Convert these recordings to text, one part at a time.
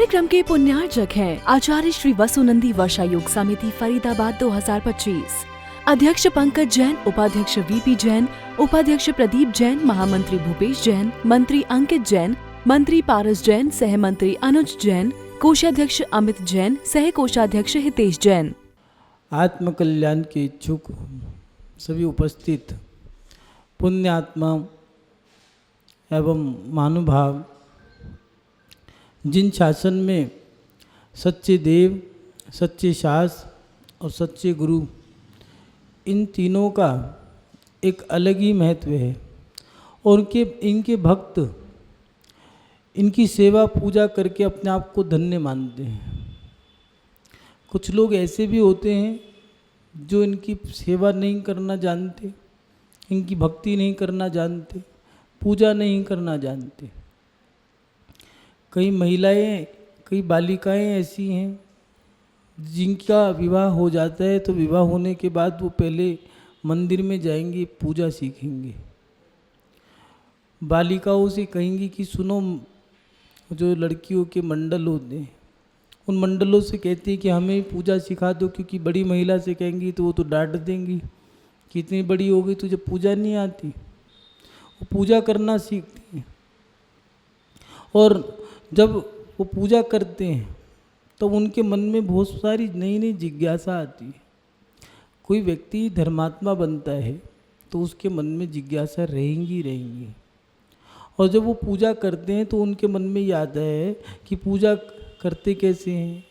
कार्यक्रम के पुण्यार्चक हैं आचार्य श्री वसुनंदी वर्षा योग समिति फरीदाबाद 2025। अध्यक्ष पंकज जैन, उपाध्यक्ष वीपी जैन, उपाध्यक्ष प्रदीप जैन, महामंत्री भूपेश जैन, मंत्री अंकित जैन, मंत्री पारस जैन, सह मंत्री अनुज जैन, कोषाध्यक्ष अमित जैन, सह कोषाध्यक्ष हितेश जैन। आत्म कल्याण के इच्छुक सभी उपस्थित पुण्यात्मा एवं महानुभाव, जिन शासन में सच्चे देव, सच्चे शास्त्र और सच्चे गुरु, इन तीनों का एक अलग ही महत्व है और इनके भक्त इनकी सेवा पूजा करके अपने आप को धन्य मानते हैं। कुछ लोग ऐसे भी होते हैं जो इनकी सेवा नहीं करना जानते, इनकी भक्ति नहीं करना जानते, पूजा नहीं करना जानते। कई महिलाएं, कई बालिकाएं ऐसी हैं जिनका विवाह हो जाता है तो विवाह होने के बाद वो पहले मंदिर में जाएंगी, पूजा सीखेंगे। बालिकाओं से कहेंगी कि सुनो, जो लड़कियों के मंडल होते हैं उन मंडलों से कहती है कि हमें पूजा सिखा दो, क्योंकि बड़ी महिला से कहेंगी तो वो तो डांट देंगी कि इतनी बड़ी हो गई तुझे पूजा नहीं आती। वो पूजा करना सीखती हैं और जब वो पूजा करते हैं तो उनके मन में बहुत सारी नई नई जिज्ञासा आती है। कोई व्यक्ति धर्मात्मा बनता है तो उसके मन में जिज्ञासा रहेंगी। और जब वो पूजा करते हैं तो उनके मन में याद है कि पूजा करते कैसे हैं,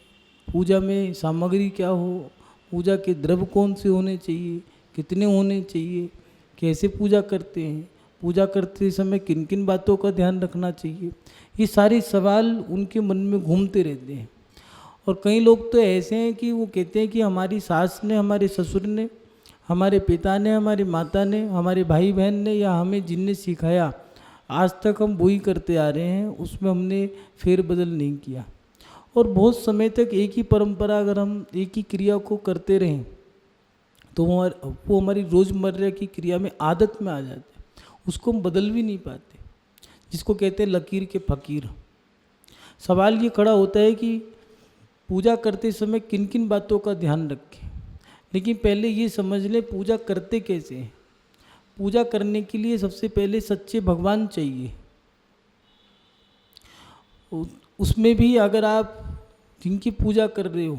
पूजा में सामग्री क्या हो, पूजा के द्रव्य कौन से होने चाहिए, कितने होने चाहिए, कैसे पूजा करते हैं, पूजा करते समय किन किन बातों का ध्यान रखना चाहिए। ये सारे सवाल उनके मन में घूमते रहते हैं। और कई लोग तो ऐसे हैं कि वो कहते हैं कि हमारी सास ने, हमारे ससुर ने, हमारे पिता ने, हमारी माता ने, हमारे भाई बहन ने या हमें जिनने सिखाया, आज तक हम वही करते आ रहे हैं, उसमें हमने फेरबदल नहीं किया। और बहुत समय तक एक ही परंपरा, अगर हम एक ही क्रिया को करते रहें तो वो हमारी रोज़मर्रा की क्रिया में आदत में आ जाते हैं, उसको हम बदल भी नहीं पाते, जिसको कहते हैं लकीर के फ़कीर। सवाल ये खड़ा होता है कि पूजा करते समय किन किन बातों का ध्यान रखें। लेकिन पहले ये समझ लें पूजा करते कैसे हैं। पूजा करने के लिए सबसे पहले सच्चे भगवान चाहिए। उसमें भी अगर आप जिनकी पूजा कर रहे हो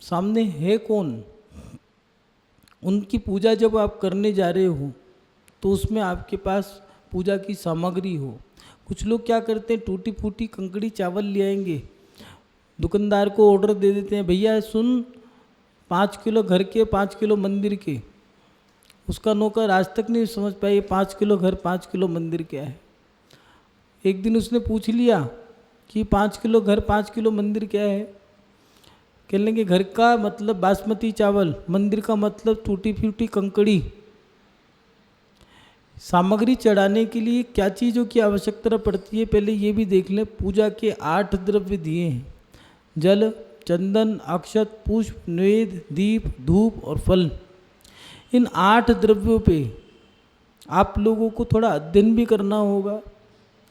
सामने है कौन, उनकी पूजा जब आप करने जा रहे हो तो उसमें आपके पास पूजा की सामग्री हो। कुछ लोग क्या करते हैं, टूटी फूटी कंकड़ी चावल ले आएंगे, दुकानदार को ऑर्डर दे देते हैं, भैया सुन 5 किलो घर के, 5 किलो मंदिर के। उसका नौकर आज तक नहीं समझ पाए 5 किलो घर, 5 किलो मंदिर क्या है। एक दिन उसने पूछ लिया कि 5 किलो घर, 5 किलो मंदिर क्या है। कहने लगे घर का मतलब बासमती चावल, मंदिर का मतलब टूटी फूटी कंकड़ी। सामग्री चढ़ाने के लिए क्या चीज़ों की आवश्यकता पड़ती है, पहले ये भी देख लें। पूजा के 8 द्रव्य दिए हैं, जल, चंदन, अक्षत, पुष्प, नैवेद्य, दीप, धूप और फल। इन 8 द्रव्यों पे आप लोगों को थोड़ा अध्ययन भी करना होगा।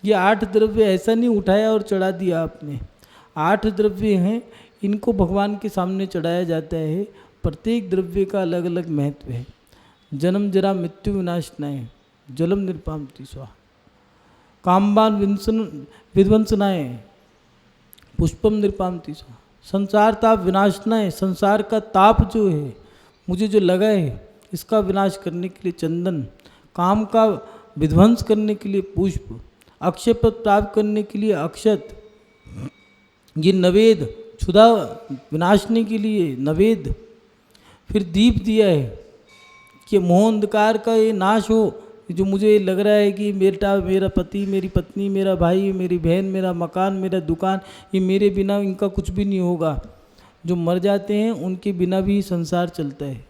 ये 8 द्रव्य ऐसा नहीं उठाया और चढ़ा दिया आपने। 8 द्रव्य हैं, इनको भगवान के सामने चढ़ाया जाता है। प्रत्येक द्रव्य का अलग अलग महत्व है। जन्म जरा मृत्यु विनाशनाय जलम निर्पामति स्वाहा, कामबान विध्वंसनाय पुष्पम निर्पामति स्वाहा, संसार ताप विनाशनाय, संसार का ताप जो है मुझे जो लगा है इसका विनाश करने के लिए चंदन, काम का विध्वंस करने के लिए पुष्प, अक्षय पद प्राप्त करने के लिए अक्षत, ये नवेद, क्षुधा विनाशने के लिए नवेद। फिर दीप दिया है कि मोह अंधकार का ये नाश हो। जो मुझे लग रहा है कि मेरा पति, मेरी पत्नी, मेरा भाई, मेरी बहन, मेरा मकान, मेरा दुकान, ये मेरे बिना इनका कुछ भी नहीं होगा। जो मर जाते हैं उनके बिना भी संसार चलता है।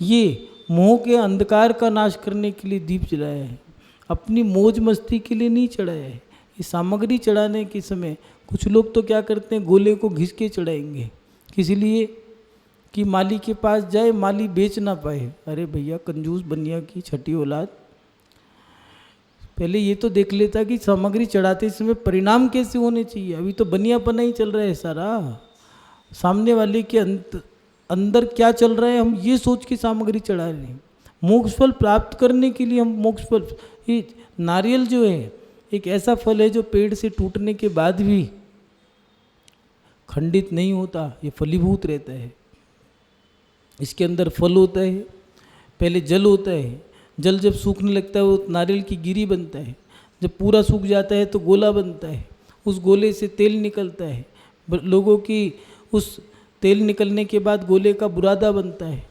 ये मोह के अंधकार का नाश करने के लिए दीप जलाया है, अपनी मौज मस्ती के लिए नहीं चढ़ाया है। ये सामग्री चढ़ाने के समय कुछ लोग तो क्या करते हैं, गोले को घिस के चढ़ाएंगे, किस लिए कि माली के पास जाए, माली बेच ना पाए। अरे भैया, कंजूस बनिया की छठी औलाद, पहले ये तो देख लेता कि सामग्री चढ़ाते समय परिणाम कैसे होने चाहिए। अभी तो बनियापना ही चल रहा है सारा, सामने वाले के अंदर क्या चल रहा है हम ये सोच के सामग्री चढ़ा रहे हैं। मोक्ष फल प्राप्त करने के लिए हम मोक्ष फल, ये नारियल जो है एक ऐसा फल है जो पेड़ से टूटने के बाद भी खंडित नहीं होता, ये फलीभूत रहता है। इसके अंदर फल होता है, पहले जल होता है, जल जब सूखने लगता है वो नारियल की गिरी बनता है, जब पूरा सूख जाता है तो गोला बनता है, उस गोले से तेल निकलता है, लोगों की उस तेल निकलने के बाद गोले का बुरादा बनता है,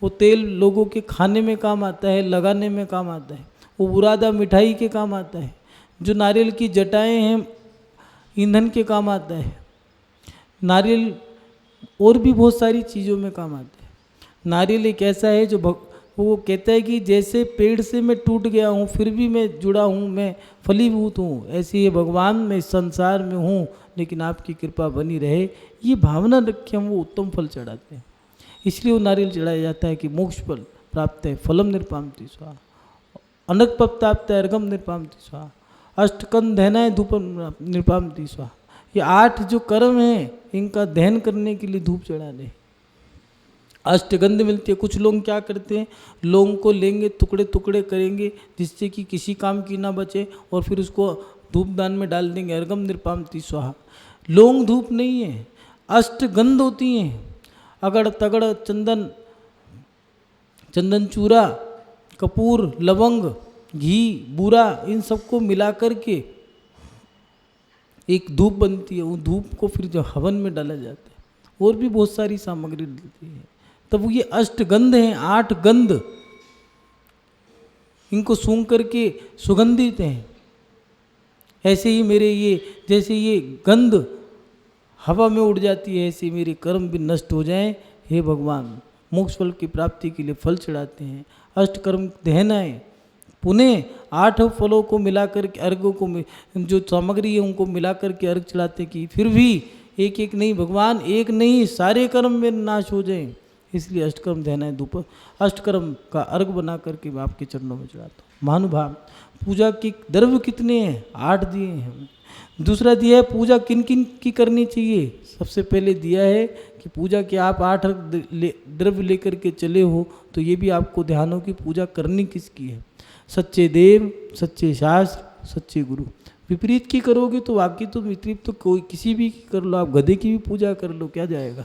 वो तेल लोगों के खाने में काम आता है, लगाने में काम आता है, वो बुरादा मिठाई के काम आता है, जो नारियल की जटाएं हैं ईंधन के काम आता है, नारियल और भी बहुत सारी चीज़ों में काम आता है। नारियल एक ऐसा है जो वो कहता है कि जैसे पेड़ से मैं टूट गया हूँ फिर भी मैं जुड़ा हूँ, मैं फलीभूत हूँ, ऐसे ही भगवान मैं इस संसार में हूँ लेकिन आपकी कृपा बनी रहे, ये भावना रख के हम वो उत्तम फल चढ़ाते हैं। इसलिए वो नारियल चढ़ाया जाता है कि मोक्ष फल प्राप्त है, फलम निर्पामति स्वाहा, अनक पप प्राप्त है, अर्घम निर्पामति स्वाहा, अष्टकंद दहनाय धूपम निर्पामति स्वाहा। ये 8 जो कर्म हैं इनका दहन करने के लिए धूप चढ़ा दे। अष्टगंध मिलती है। कुछ लोग क्या करते हैं, लौंग को लेंगे टुकड़े टुकड़े करेंगे जिससे कि किसी काम की ना बचे और फिर उसको धूप दान में डाल देंगे, अर्घम निर्पामति स्वाहा। लौंग धूप नहीं है, अष्टगंध होती हैं, अगड़ तगड़ चंदन, चंदन चूरा, कपूर, लवंग, घी, बूरा, इन सबको मिला कर के एक धूप बनती है। वो धूप को फिर जो हवन में डाला जाता है और भी बहुत सारी सामग्री डलती है। तब ये अष्टगंध हैं, 8 गंध, इनको सूंघ करके सुगंधित हैं। ऐसे ही मेरे ये जैसे ये गंध हवा में उड़ जाती है ऐसे मेरे कर्म भी नष्ट हो जाएं। हे भगवान, मोक्ष फल की प्राप्ति के लिए फल चढ़ाते हैं। अष्टकर्म दहनाएं, पुनः 8 फलों को मिलाकर के अर्घों को जो सामग्री है उनको मिलाकर के अर्घ चढ़ाते कि फिर भी एक एक नहीं भगवान, एक नहीं सारे कर्म में नाश हो जाएं। इसलिए अष्टकर्म दहनाएं धूप, अष्टकर्म का अर्घ बना करके मैं आपके चरणों में चढ़ाता हूँ। महानुभाव, पूजा के द्रव्य कितने हैं? 8 दिए हैं। दूसरा दिया है पूजा किन किन की करनी चाहिए। सबसे पहले दिया है कि पूजा के आप 8 द्रव्य लेकर के चले हो तो ये भी आपको ध्यान हो कि पूजा करनी किसकी है। सच्चे देव, सच्चे शास्त्र, सच्चे गुरु। विपरीत की करोगे तो वाकई तो विपरीत तो कोई किसी भी की कर लो, आप गधे की भी पूजा कर लो, क्या जाएगा।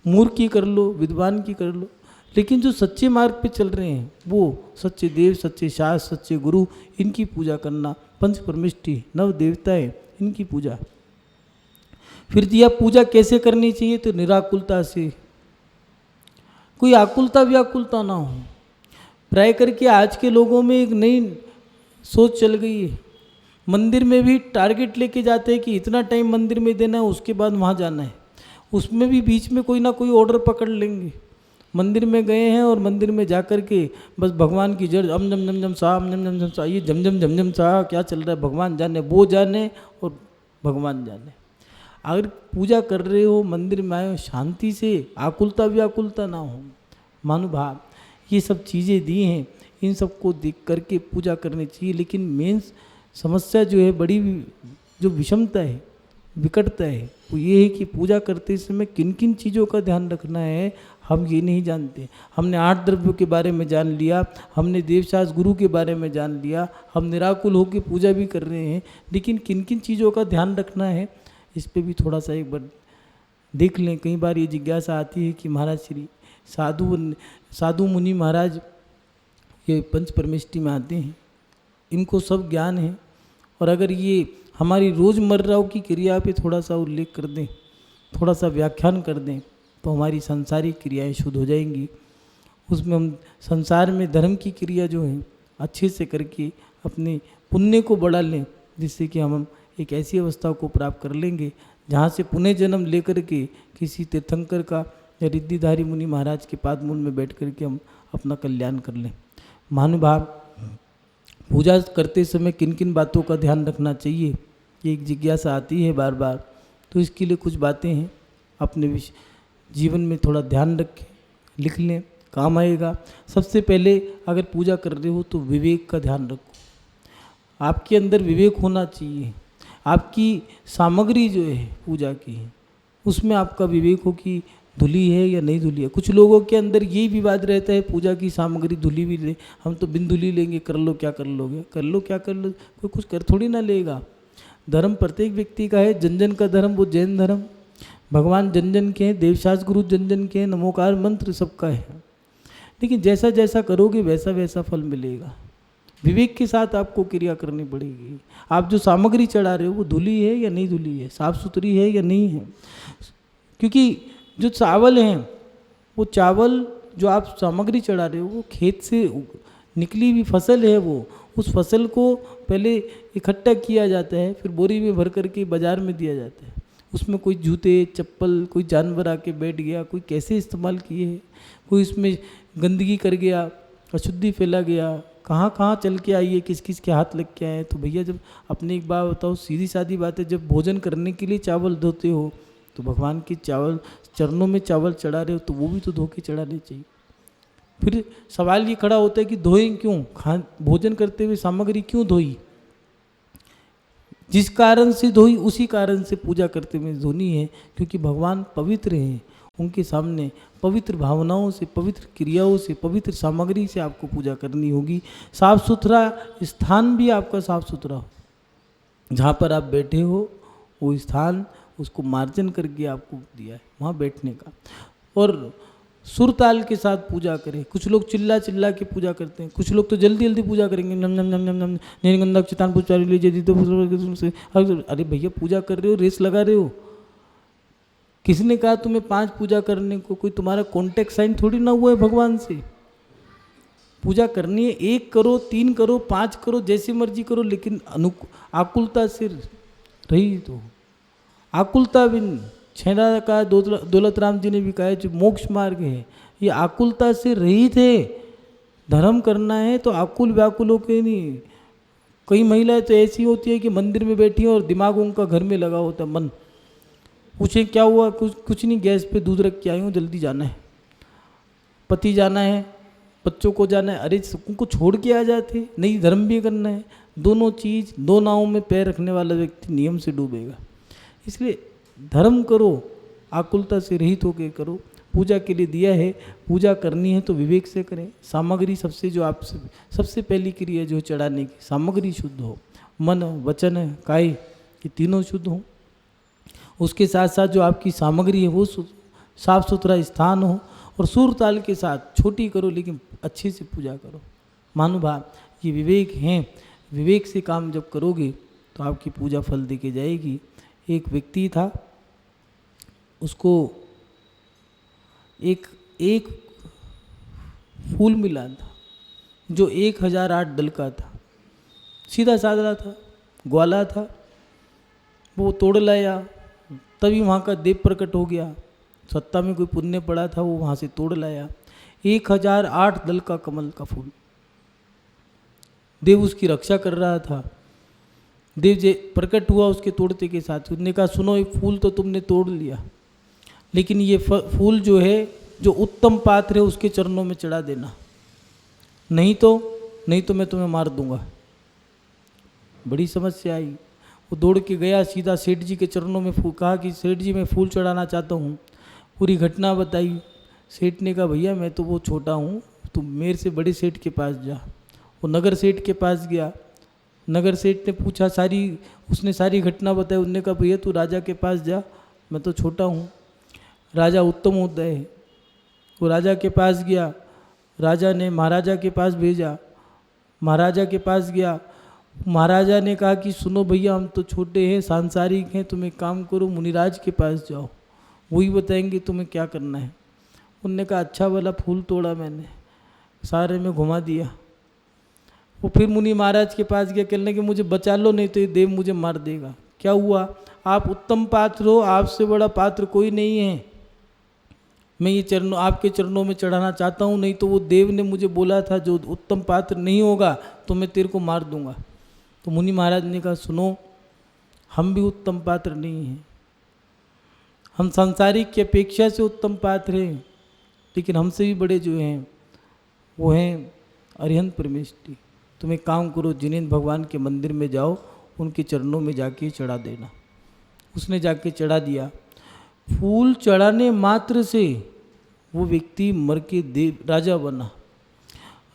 मूर्ख की कर लो, विद्वान की कर लो, लेकिन जो सच्चे मार्ग पे चल रहे हैं वो सच्चे देव, सच्चे शास्त्र, सच्चे गुरु, इनकी पूजा करना। पंच परमिष्टि, 9 देवताएं, इनकी पूजा। फिर दिया पूजा कैसे करनी चाहिए, तो निराकुलता से, कोई आकुलता व्याकुलता ना हो। प्राय करके आज के लोगों में एक नई सोच चल गई है। मंदिर में भी टारगेट लेके जाते हैं कि इतना टाइम मंदिर में देना है, उसके बाद वहाँ जाना है। उसमें भी बीच में कोई ना कोई ऑर्डर पकड़ लेंगे। मंदिर में गए हैं और मंदिर में जाकर के बस भगवान की जड़ अम जम जम जम सा, अम जम जम जम सा, ये जम जम जम जम सा क्या चल रहा है भगवान जाने, वो जाने और भगवान जाने। अगर पूजा कर रहे हो मंदिर में आए हो शांति से, आकुलता व्याकुलता ना हो। महानुभाव, ये सब चीज़ें दी हैं, इन सबको देख करके पूजा करनी चाहिए। लेकिन मेन समस्या जो है, बड़ी जो विषमता है, विकटता है, वो ये है कि पूजा करते समय किन किन चीज़ों का ध्यान रखना है हम ये नहीं जानते। हमने 8 द्रव्यों के बारे में जान लिया, हमने देवशास्त्र गुरु के बारे में जान लिया, हम निराकुल होकर पूजा भी कर रहे हैं, लेकिन किन किन चीज़ों का ध्यान रखना है इस पे भी थोड़ा सा एक बार देख लें। कई बार ये जिज्ञासा आती है कि महाराज श्री साधु मुनि महाराज ये पंच परमेष्टि में आते हैं, इनको सब ज्ञान है, और अगर ये हमारी रोज़मर्रा की क्रिया पे थोड़ा सा उल्लेख कर दें, थोड़ा सा व्याख्यान कर दें, तो हमारी सांसारिक क्रियाएं शुद्ध हो जाएंगी। उसमें हम संसार में धर्म की क्रिया जो है अच्छे से करके अपने पुण्य को बढ़ा लें, जिससे कि हम एक ऐसी अवस्था को प्राप्त कर लेंगे जहाँ से पुण्य जन्म लेकर के किसी तीर्थंकर का या रिद्धिधारी मुनि महाराज के पादमूल में बैठ कर के हम अपना कल्याण कर लें। महानुभाव, पूजा करते समय किन किन बातों का ध्यान रखना चाहिए, ये एक जिज्ञासा आती है बार बार। तो इसके लिए कुछ बातें हैं, अपने जीवन में थोड़ा ध्यान रखें, लिख लें, काम आएगा। सबसे पहले अगर पूजा कर रहे हो तो विवेक का ध्यान रखो। आपके अंदर विवेक होना चाहिए। आपकी सामग्री जो है पूजा की उसमें आपका विवेक हो कि धुली है या नहीं धुली है। कुछ लोगों के अंदर यही विवाद रहता है, पूजा की सामग्री धुली भी ले, हम तो बिन धुली लेंगे, कर लो क्या कर लोगे, कर लो क्या कर लो, कोई कुछ कर थोड़ी ना लेगा। धर्म प्रत्येक व्यक्ति का है, जन जन का धर्म वो जैन धर्म, भगवान जन जन के हैं, देवशास्त्र गुरु जन जन के हैं, नमोकार मंत्र सबका है। लेकिन जैसा जैसा करोगे वैसा वैसा फल मिलेगा। विवेक के साथ आपको क्रिया करनी पड़ेगी। आप जो सामग्री चढ़ा रहे हो वो धुली है या नहीं धुली है, साफ सुथरी है या नहीं है। क्योंकि जो चावल हैं वो चावल जो आप सामग्री चढ़ा रहे हो वो खेत से निकली हुई फसल है, वो उस फसल को पहले इकट्ठा किया जाता है, फिर बोरी में भर करके बाज़ार में दिया जाता है। उसमें कोई जूते चप्पल, कोई जानवर आके बैठ गया, कोई कैसे इस्तेमाल किए है, कोई इसमें गंदगी कर गया, अशुद्धि फैला गया, कहाँ कहाँ चल के आई है, किस किस के हाथ लग के आए। तो भैया जब अपने एक बात बताओ, सीधी सादी बात है, जब भोजन करने के लिए चावल धोते हो तो भगवान के चावल चरणों में चावल चढ़ा रहे हो तो वो भी तो धो के चढ़ाने चाहिए। फिर सवाल ये खड़ा होता है कि धोएं क्यों, भोजन करते हुए सामग्री क्यों धोई। जिस कारण से धोई उसी कारण से पूजा करते हुए धोनी है, क्योंकि भगवान पवित्र हैं। उनके सामने पवित्र भावनाओं से, पवित्र क्रियाओं से, पवित्र सामग्री से आपको पूजा करनी होगी। साफ सुथरा स्थान भी आपका साफ सुथरा हो, जहाँ पर आप बैठे हो वो स्थान उसको मार्जन करके आपको दिया है वहाँ बैठने का। और सुर ताल के साथ पूजा करें। कुछ लोग चिल्ला चिल्ला के पूजा करते हैं, कुछ लोग तो जल्दी जल्दी पूजा करेंगे, नम नम नम नम नम नीलगंधा चितान पुचारी लीजिए। अरे भैया पूजा कर रहे हो, रेस लगा रहे हो। किसने कहा तुम्हें 5 पूजा करने को? कोई तुम्हारा कॉन्टेक्ट साइन थोड़ी ना हुआ है भगवान से। पूजा करनी है 1 करो, 3 करो, 5 करो, जैसी मर्जी करो, लेकिन आकुलता से रही तो आकुलता बिन छेड़ा का दौलत राम जी ने भी कहा है, जो मोक्ष मार्ग है ये आकुलता से रहित है। धर्म करना है तो आकुल व्याकुल होकर नहीं। कई महिलाएं तो ऐसी होती है कि मंदिर में बैठी हैं और दिमाग उनका घर में लगा होता है। मन पूछे क्या हुआ, कुछ नहीं, गैस पे दूध रख के आई हूँ, जल्दी जाना है, पति जाना है, बच्चों को जाना है। अरे उनको छोड़ के आ जाते, नहीं धर्म भी करना है। दोनों चीज़, दो नावों में पैर रखने वाला व्यक्ति नियम से डूबेगा। इसलिए धर्म करो, आकुलता से रहित होकर करो। पूजा के लिए दिया है, पूजा करनी है तो विवेक से करें। सामग्री सबसे जो आप सबसे पहली क्रिया जो चढ़ाने की, सामग्री शुद्ध हो, मन वचन काय ये तीनों शुद्ध हो। उसके साथ साथ जो आपकी सामग्री है वो साफ सुथरा स्थान हो, और सुर ताल के साथ छोटी करो लेकिन अच्छे से पूजा करो। महानुभाव ये विवेक हैं। विवेक से काम जब करोगे तो आपकी पूजा फल दे के जाएगी। एक व्यक्ति था, उसको एक फूल मिला था जो 1008 दल का था, सीधा साधा था, ग्वाला था। वो तोड़ लाया, तभी वहाँ का देव प्रकट हो गया। सत्ता में कोई पुण्य पड़ा था, वो वहाँ से तोड़ लाया। 1008 दल का कमल का फूल, देव उसकी रक्षा कर रहा था। देव जी प्रकट हुआ उसके तोड़ते के साथ। उसने कहा सुनो, ये फूल तो तुमने तोड़ लिया, लेकिन ये फूल जो है, जो उत्तम पात्र है उसके चरणों में चढ़ा देना, नहीं तो मैं तुम्हें मार दूंगा। बड़ी समस्या आई। वो दौड़ के गया, सीधा सेठ जी के चरणों में कहा कि सेठ जी मैं फूल चढ़ाना चाहता हूँ। पूरी घटना बताई। सेठ ने कहा भैया मैं तो वो छोटा हूँ, तुम मेरे से बड़े सेठ के पास जा। वो नगर सेठ के पास गया। नगर सेठ ने पूछा, उसने सारी घटना बताई। उनने कहा भैया तू राजा के पास जा, मैं तो छोटा हूँ। राजा उत्तम होता है। वो राजा के पास गया, राजा ने महाराजा के पास भेजा। महाराजा के पास गया, महाराजा ने कहा कि सुनो भैया हम तो छोटे हैं, सांसारिक हैं, तुम एक काम करो मुनिराज के पास जाओ, वही बताएंगे तुम्हें क्या करना है। उनने कहा अच्छा वाला फूल तोड़ा मैंने, सारे में घुमा दिया। वो फिर मुनि महाराज के पास गया, कहने कि मुझे बचा लो नहीं तो ये देव मुझे मार देगा। क्या हुआ? आप उत्तम पात्र हो, आपसे बड़ा पात्र कोई नहीं है। मैं ये आपके चरणों में चढ़ाना चाहता हूँ, नहीं तो वो देव ने मुझे बोला था जो उत्तम पात्र नहीं होगा तो मैं तेरे को मार दूंगा। तो मुनि महाराज ने कहा सुनो, हम भी उत्तम पात्र नहीं हैं, हम सांसारिक की अपेक्षा से उत्तम पात्र हैं, लेकिन हमसे भी बड़े जो हैं वो हैं अरिहंत परमेष्टि। तुम एक काम करो, जिनेंद्र भगवान के मंदिर में जाओ, उनके चरणों में जाके चढ़ा देना। उसने जाके चढ़ा दिया। फूल चढ़ाने मात्र से वो व्यक्ति मर के राजा बना।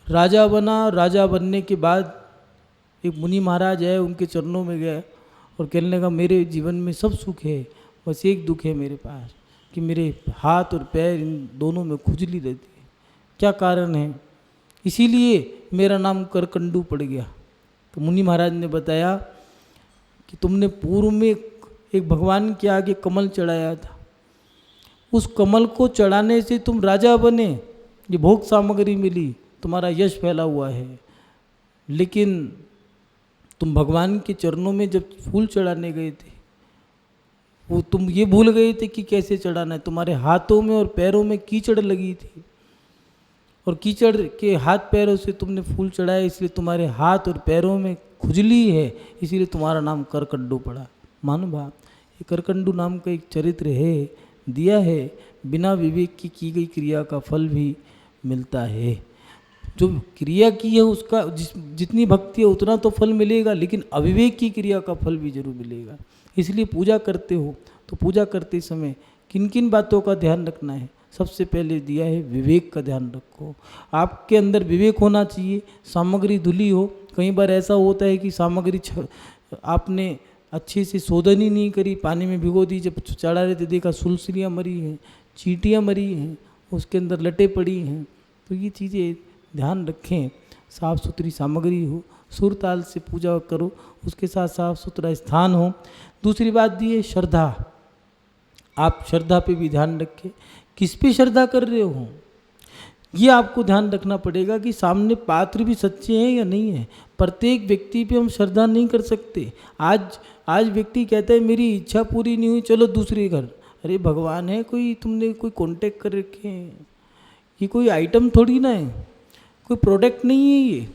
राजा बनने के बाद एक मुनि महाराज है, उनके चरणों में गया और कहने लगा, मेरे जीवन में सब सुख है, बस एक दुख है मेरे पास कि मेरे हाथ और पैर इन दोनों में खुजली रहती है। क्या कारण है? इसीलिए मेरा नाम करकंडू पड़ गया। तो मुनि महाराज ने बताया कि तुमने पूर्व में एक भगवान के आगे कमल चढ़ाया था, उस कमल को चढ़ाने से तुम राजा बने, ये भोग सामग्री मिली, तुम्हारा यश फैला हुआ है। लेकिन तुम भगवान के चरणों में जब फूल चढ़ाने गए थे, वो तुम ये भूल गए थे कि कैसे चढ़ाना है। तुम्हारे हाथों में और पैरों में कीचड़ लगी थी और कीचड़ के हाथ पैरों से तुमने फूल चढ़ाया, इसलिए तुम्हारे हाथ और पैरों में खुजली है, इसीलिए तुम्हारा नाम करकंडू पड़ा। महानुभाव, ये करकंडू नाम का एक चरित्र है, दिया है, बिना विवेक की गई क्रिया का फल भी मिलता है। जो क्रिया की है उसका जितनी भक्ति है उतना तो फल मिलेगा, लेकिन अविवेक की क्रिया का फल भी जरूर मिलेगा। इसलिए पूजा करते हो तो पूजा करते समय किन किन बातों का ध्यान रखना है? सबसे पहले दिया है विवेक का ध्यान रखो। आपके अंदर विवेक होना चाहिए। सामग्री धुली हो, कई बार ऐसा होता है कि सामग्री आपने अच्छे से शोधन ही नहीं करी, पानी में भिगो दी, जब चढ़ा रहे थे देखा सुलसुलियाँ मरी हैं, चींटियाँ मरी हैं, उसके अंदर लटे पड़ी हैं। तो ये चीज़ें ध्यान रखें, साफ़ सुथरी सामग्री हो, सुर ताल से पूजा करो, उसके साथ साफ सुथरा स्थान हो। दूसरी बात दी है श्रद्धा। आप श्रद्धा पे भी ध्यान रखें, किस पे श्रद्धा कर रहे हो ये आपको ध्यान रखना पड़ेगा कि सामने पात्र भी सच्चे हैं या नहीं है। प्रत्येक व्यक्ति पे हम श्रद्धा नहीं कर सकते। आज व्यक्ति कहता है मेरी इच्छा पूरी नहीं हुई, चलो दूसरे घर। अरे भगवान है कोई, तुमने कोई कांटेक्ट कर रखे हैं, ये कोई आइटम थोड़ी ना है, कोई प्रोडक्ट नहीं है।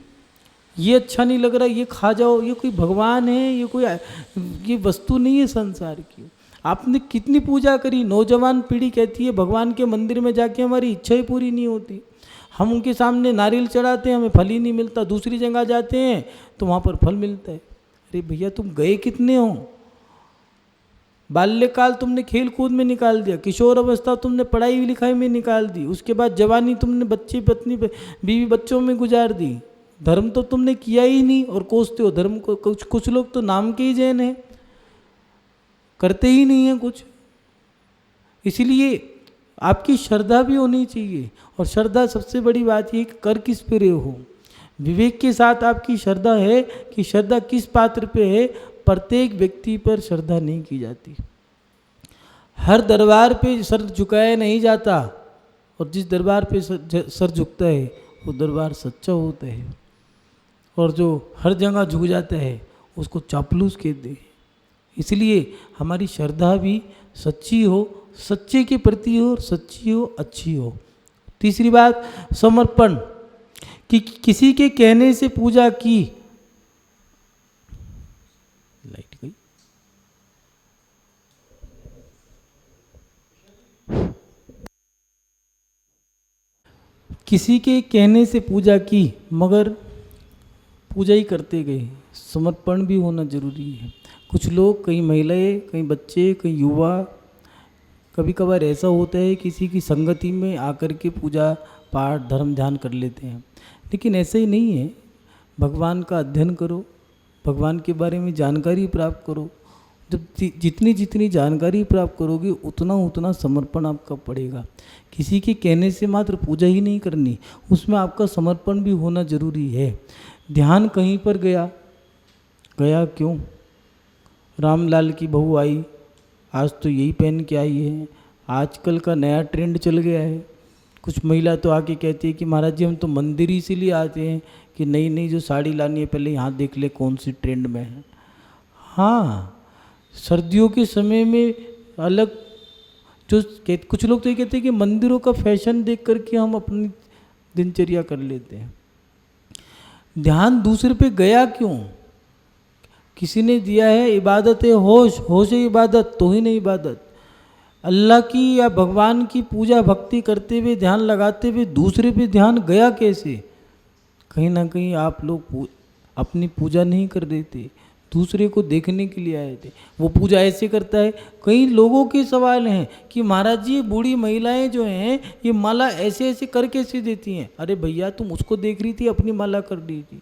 ये अच्छा नहीं लग रहा, ये खा जाओ, ये कोई भगवान है, ये वस्तु नहीं है संसार की। आपने कितनी पूजा करी, नौजवान पीढ़ी कहती है भगवान के मंदिर में जाके हमारी इच्छा ही पूरी नहीं होती। हम उनके सामने नारियल चढ़ाते हैं, हमें फल ही नहीं मिलता। दूसरी जगह जाते हैं तो वहाँ पर फल मिलता है। अरे भैया तुम गए कितने हो? बाल्यकाल तुमने खेल कूद में निकाल दिया, किशोर अवस्था तुमने पढ़ाई लिखाई में निकाल दी, उसके बाद जवानी तुमने बच्चे पत्नी बीवी बच्चों में गुजार दी। धर्म तो तुमने किया ही नहीं और कोसते हो धर्म को। कुछ लोग तो नाम के ही जैन हैं, करते ही नहीं है कुछ। इसीलिए आपकी श्रद्धा भी होनी चाहिए। और श्रद्धा सबसे बड़ी बात ये कि कर किस पे रहे हो। विवेक के साथ आपकी श्रद्धा है कि श्रद्धा किस पात्र पे है। प्रत्येक व्यक्ति पर श्रद्धा नहीं की जाती। हर दरबार पे सर झुकाया नहीं जाता, और जिस दरबार पे सर झुकता है वो दरबार सच्चा होता है। और जो हर जगह झुक जाता है उसको चापलूस कहते हैं। इसलिए हमारी श्रद्धा भी सच्ची हो, सच्चे के प्रति हो, और सच्ची हो, अच्छी हो। तीसरी बात समर्पण, कि किसी के कहने से पूजा की। लाइट गई। किसी के कहने से पूजा की मगर पूजा ही करते गए। समर्पण भी होना जरूरी है। कुछ लोग, कई महिलाएं, कई बच्चे, कई युवा, कभी कभार ऐसा होता है किसी की संगति में आकर के पूजा पाठ धर्म ध्यान कर लेते हैं, लेकिन ऐसा ही नहीं है। भगवान का अध्ययन करो, भगवान के बारे में जानकारी प्राप्त करो। जब जितनी जानकारी प्राप्त करोगे उतना समर्पण आपका पड़ेगा। किसी के कहने से मात्र पूजा ही नहीं करनी, उसमें आपका समर्पण भी होना जरूरी है। ध्यान कहीं पर गया क्यों? रामलाल की बहू आई, आज तो यही पहन के आई है, आजकल का नया ट्रेंड चल गया है। कुछ महिला तो आके कहती है कि महाराज जी हम तो मंदिर ही इसीलिए आते हैं कि नई जो साड़ी लानी है पहले यहाँ देख ले कौन सी ट्रेंड में है। हाँ, सर्दियों के समय में अलग जो कुछ लोग तो ये कहते हैं कि मंदिरों का फैशन देख करके हम अपनी दिनचर्या कर लेते हैं। ध्यान दूसरे पे गया क्यों? किसी ने दिया है इबादत है होश है इबादत, तो ही नहीं इबादत। अल्लाह की या भगवान की पूजा भक्ति करते हुए ध्यान लगाते हुए दूसरे पे ध्यान गया कैसे? कहीं ना कहीं आप लोग अपनी पूजा नहीं कर रहे थे, दूसरे को देखने के लिए आए थे। वो पूजा ऐसे करता है। कई लोगों के सवाल हैं कि महाराज जी बूढ़ी महिलाएं जो हैं ये माला ऐसे ऐसे कर कैसे देती हैं। अरे भैया तुम उसको देख रही थी, अपनी माला कर रही थी,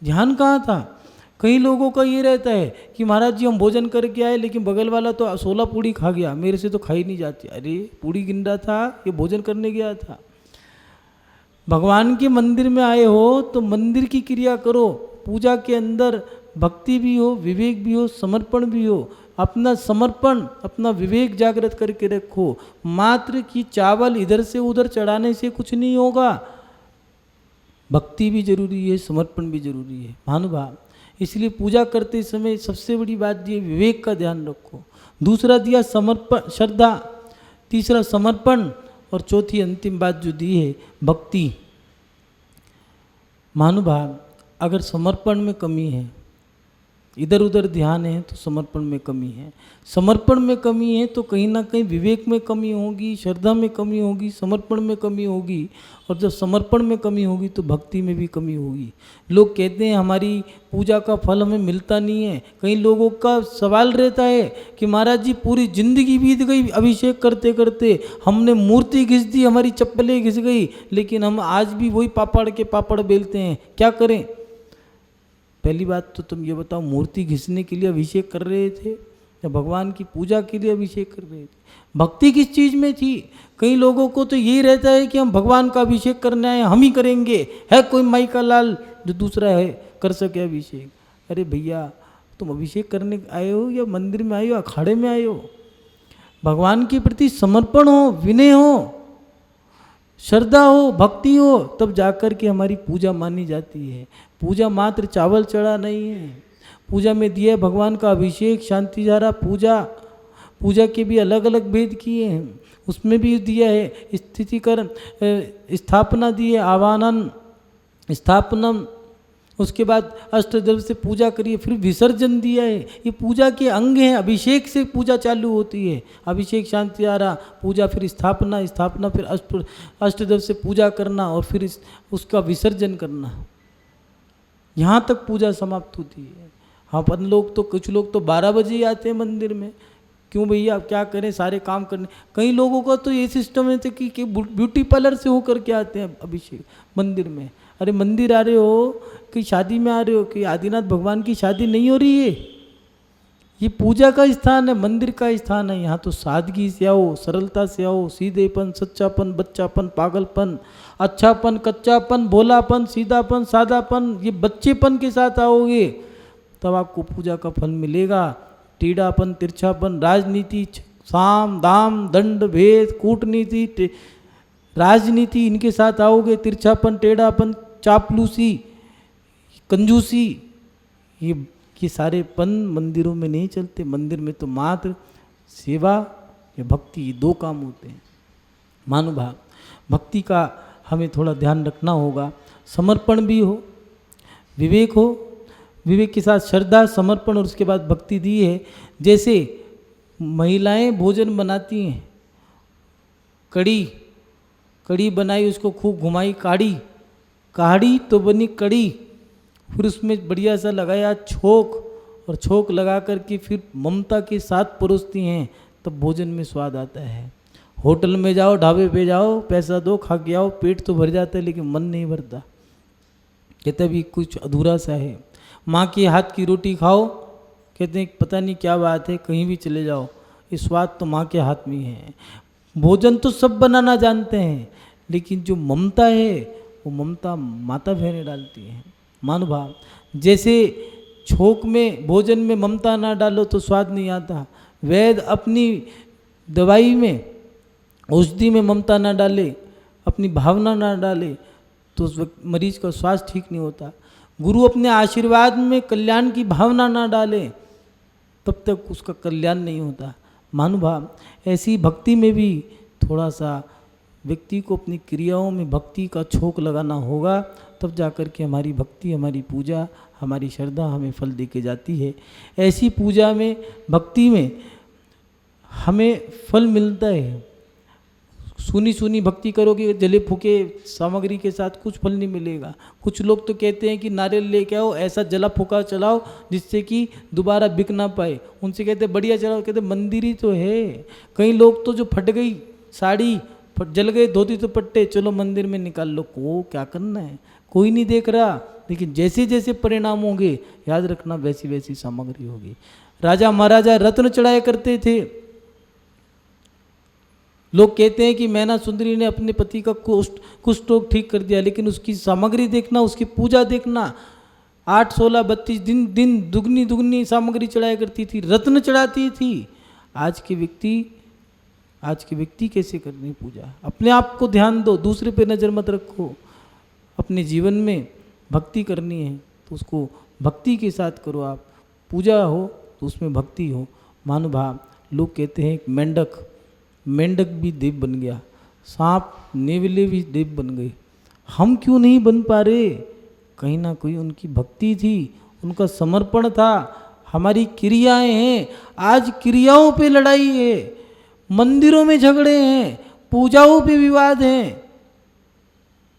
ध्यान कहाँ था। कई लोगों का ये रहता है कि महाराज जी हम भोजन करके आए लेकिन बगल वाला तो 16 पूड़ी खा गया, मेरे से तो खाई नहीं जाती। अरे पूड़ी गिन रहा था, ये भोजन करने गया था। भगवान के मंदिर में आए हो तो मंदिर की क्रिया करो, पूजा के अंदर भक्ति भी हो, विवेक भी हो, समर्पण भी हो। अपना समर्पण, अपना विवेक जागृत करके रखो। मात्र कि चावल इधर से उधर चढ़ाने से कुछ नहीं होगा। भक्ति भी जरूरी है, समर्पण भी जरूरी है महानुभाव। इसलिए पूजा करते समय सबसे बड़ी बात ये विवेक का ध्यान रखो। दूसरा दिया समर्पण, श्रद्धा। तीसरा समर्पण, और चौथी अंतिम बात जो दी है भक्ति। महानुभाव अगर समर्पण में कमी है, इधर उधर ध्यान है, तो समर्पण में कमी है। समर्पण में कमी है तो कहीं ना कहीं विवेक में कमी होगी, श्रद्धा में कमी होगी, समर्पण में कमी होगी। और जब समर्पण में कमी होगी तो भक्ति में भी कमी होगी। लोग कहते हैं हमारी पूजा का फल हमें मिलता नहीं है। कई लोगों का सवाल रहता है कि महाराज जी पूरी जिंदगी बीत गई अभिषेक करते करते, हमने मूर्ति घिस दी, हमारी चप्पलें घिस गई, लेकिन हम आज भी वही पापड़ के पापड़ बेलते हैं, क्या करें। पहली बात तो तुम ये बताओ, मूर्ति घिसने के लिए अभिषेक कर रहे थे या भगवान की पूजा के लिए अभिषेक कर रहे थे? भक्ति किस चीज़ में थी? कई लोगों को तो यही रहता है कि हम भगवान का अभिषेक करने आए, हम ही करेंगे, है कोई माई का लाल जो दूसरा है कर सके अभिषेक। अरे भैया तुम अभिषेक करने आए हो या मंदिर में आए हो, अखाड़े में आए हो? भगवान के प्रति समर्पण हो, विनय हो, श्रद्धा हो, भक्ति हो, तब जाकर के हमारी पूजा मानी जाती है। पूजा मात्र चावल चढ़ा नहीं है। पूजा में दिया है भगवान का अभिषेक, शांति धारा पूजा। पूजा के भी अलग अलग भेद किए हैं, उसमें भी दिया है स्थितिकरण, स्थापना दी है, आवाहन, स्थापनम, उसके बाद अष्टद्रव्य से पूजा करिए, फिर विसर्जन दिया है। ये पूजा के अंग हैं। अभिषेक से पूजा चालू होती है, अभिषेक शांति धारा पूजा, फिर स्थापना, स्थापना फिर अष्टद्रव्य से पूजा करना और फिर उसका विसर्जन करना, यहाँ तक पूजा समाप्त होती है। हाँ अपन लोग तो, कुछ लोग तो 12 बजे ही आते हैं मंदिर में। क्यों भैया अब क्या करें, सारे काम करने। कई लोगों का तो ये सिस्टम है कि ब्यूटी पार्लर से होकर के आते हैं अभिषेक मंदिर में। अरे मंदिर आ रहे हो कि शादी में आ रहे हो कि आदिनाथ भगवान की शादी नहीं हो रही है? ये पूजा का स्थान है, मंदिर का स्थान है। यहाँ तो सादगी से आओ, सरलता से आओ, सीधेपन, सच्चापन, बच्चापन, पागलपन, अच्छापन, कच्चापन, भोलापन, सीधापन, सादापन, ये बच्चेपन के साथ आओगे तब आपको पूजा का फल मिलेगा। टेढ़ापन, तिरछापन, राजनीति, साम दाम दंड भेद, कूटनीति, राजनीति, इनके साथ आओगे, तिरछापन, टेढ़ापन, चापलूसी, कंजूसी, ये सारे पन मंदिरों में नहीं चलते। मंदिर में तो मात्र सेवा या भक्ति, ये 2 काम होते हैं। महानुभाव भक्ति का हमें थोड़ा ध्यान रखना होगा। समर्पण भी हो, विवेक हो, विवेक के साथ श्रद्धा, समर्पण और उसके बाद भक्ति दी है। जैसे महिलाएं भोजन बनाती हैं, कड़ी बनाई, उसको खूब घुमाई, काढ़ी तो बनी कड़ी, फिर उसमें बढ़िया सा लगाया छोंक, और छोंक लगा करके फिर ममता के साथ परोसती हैं, तब भोजन में स्वाद आता है। होटल में जाओ, ढाबे पे जाओ, पैसा दो, खा के आओ, पेट तो भर जाता है लेकिन मन नहीं भरता, कहते भी कुछ अधूरा सा है। माँ के हाथ की रोटी खाओ, कहते हैं पता नहीं क्या बात है, कहीं भी चले जाओ, ये स्वाद तो माँ के हाथ में है। भोजन तो सब बनाना जानते हैं, लेकिन जो ममता है वो ममता माता बहनें डालती हैं। महानुभाव जैसे छोंक में, भोजन में ममता ना डालो तो स्वाद नहीं आता। वैद्य अपनी दवाई में, औषधि में ममता ना डाले, अपनी भावना ना डाले तो उस मरीज का स्वास्थ्य ठीक नहीं होता। गुरु अपने आशीर्वाद में कल्याण की भावना ना डाले तब तक उसका कल्याण नहीं होता। महानुभाव ऐसी भक्ति में भी थोड़ा सा व्यक्ति को अपनी क्रियाओं में भक्ति का छोंक लगाना होगा, तब जाकर के हमारी भक्ति, हमारी पूजा, हमारी श्रद्धा हमें फल दे के जाती है। ऐसी पूजा में, भक्ति में हमें फल मिलता है, सुनी सुनी भक्ति करोगे, जले फूके सामग्री के साथ कुछ फल नहीं मिलेगा। कुछ लोग तो कहते हैं कि नारियल लेके आओ, ऐसा जला फूका चलाओ जिससे कि दोबारा बिक ना पाए। उनसे कहते बढ़िया चलाओ, कहते मंदिर ही तो है। कई लोग तो जो फट गई साड़ी, जल गए धोती दुपट्टे, चलो मंदिर में निकाल लो, को क्या करना है, कोई नहीं देख रहा। लेकिन जैसे जैसे परिणाम होंगे, याद रखना वैसी वैसी सामग्री होगी। राजा महाराजा रत्न चढ़ाया करते थे। लोग कहते हैं कि मैना सुंदरी ने अपने पति का कुष्ठ रोग ठीक कर दिया, लेकिन उसकी सामग्री देखना, उसकी पूजा देखना। 8, 16, 32 दिन दुगनी दुगनी सामग्री चढ़ाया करती थी, रत्न चढ़ाती थी। आज के व्यक्ति कैसे करनी पूजा? अपने आप को ध्यान दो, दूसरे पे नज़र मत रखो। अपने जीवन में भक्ति करनी है तो उसको भक्ति के साथ करो। आप पूजा हो तो उसमें भक्ति हो। महानुभाव, लोग कहते हैं मेंढक भी देव बन गया, सांप नेवले भी देव बन गए, हम क्यों नहीं बन पा रहे? कहीं ना कहीं उनकी भक्ति थी, उनका समर्पण था। हमारी क्रियाएं हैं, आज क्रियाओं पे लड़ाई है, मंदिरों में झगड़े हैं, पूजाओं पे विवाद हैं।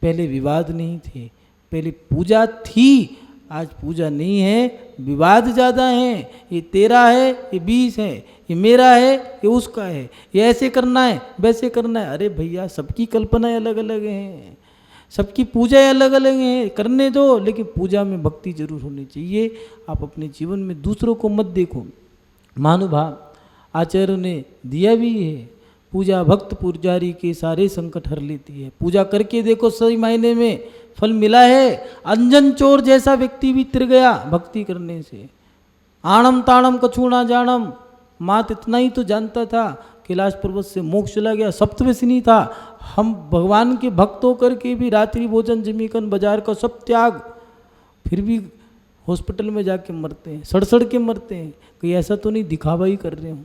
पहले विवाद नहीं थे, पहले पूजा थी, आज पूजा नहीं है, विवाद ज़्यादा हैं। ये तेरा है, ये 20 है, ये मेरा है, ये उसका है, ये ऐसे करना है, वैसे करना है। अरे भैया, सबकी कल्पनाएं अलग अलग हैं, सबकी पूजाएं अलग अलग हैं, करने दो, लेकिन पूजा में भक्ति जरूर होनी चाहिए। आप अपने जीवन में दूसरों को मत देखो। महानुभाव, आचार्यों ने दिया भी है, पूजा भक्त पुजारी के सारे संकट हर लेती है। पूजा करके देखो, सही मायने में फल मिला है। अंजन चोर जैसा व्यक्ति भी तिर गया भक्ति करने से। आणम ताणम कछु ना जानम, मात इतना ही तो जानता था, कैलाश पर्वत से मोक्ष चला गया, सप्तव्यसिनी था। हम भगवान के भक्त होकर के भी रात्रि भोजन, जमीकन, बाजार का सब त्याग, फिर भी हॉस्पिटल में जाके मरते हैं, सड़ के मरते हैं। कहीं ऐसा तो नहीं दिखावा ही कर रहे हो?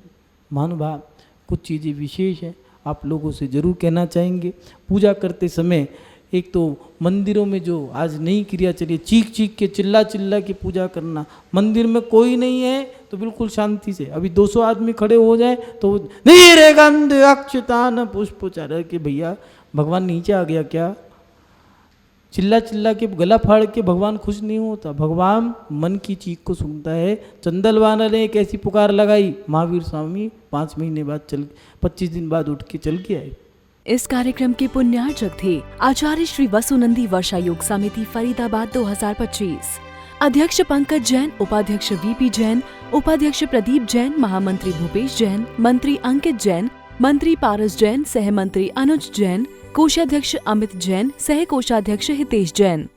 महानुभाव, कुछ चीज़ें विशेष हैं, आप लोगों से ज़रूर कहना चाहेंगे। पूजा करते समय एक तो मंदिरों में जो आज नई क्रिया चली, चीख के चिल्ला के पूजा करना। मंदिर में कोई नहीं है तो बिल्कुल शांति से, अभी 200 आदमी खड़े हो जाए तो नीरे गंध अक्षतान पुष्पचार के, भैया भगवान नीचे आ गया क्या? चिल्ला के गला फाड़ के भगवान खुश नहीं होता। भगवान मन की चीख को सुनता है। चंदलवाना ने एक ऐसी पुकार लगाई, महावीर स्वामी 5 महीने बाद 25 दिन बाद उठ के चल के आए। इस कार्यक्रम के पुण्यार्चक थे आचार्य श्री वसुनंदी वर्षा योग समिति फरीदाबाद 2025। अध्यक्ष पंकज जैन, उपाध्यक्ष वीपी जैन, उपाध्यक्ष प्रदीप जैन, महामंत्री भूपेश जैन, मंत्री अंकित जैन, मंत्री पारस जैन, सह मंत्री अनुज जैन, कोषाध्यक्ष अमित जैन, सह कोषाध्यक्ष हितेश जैन।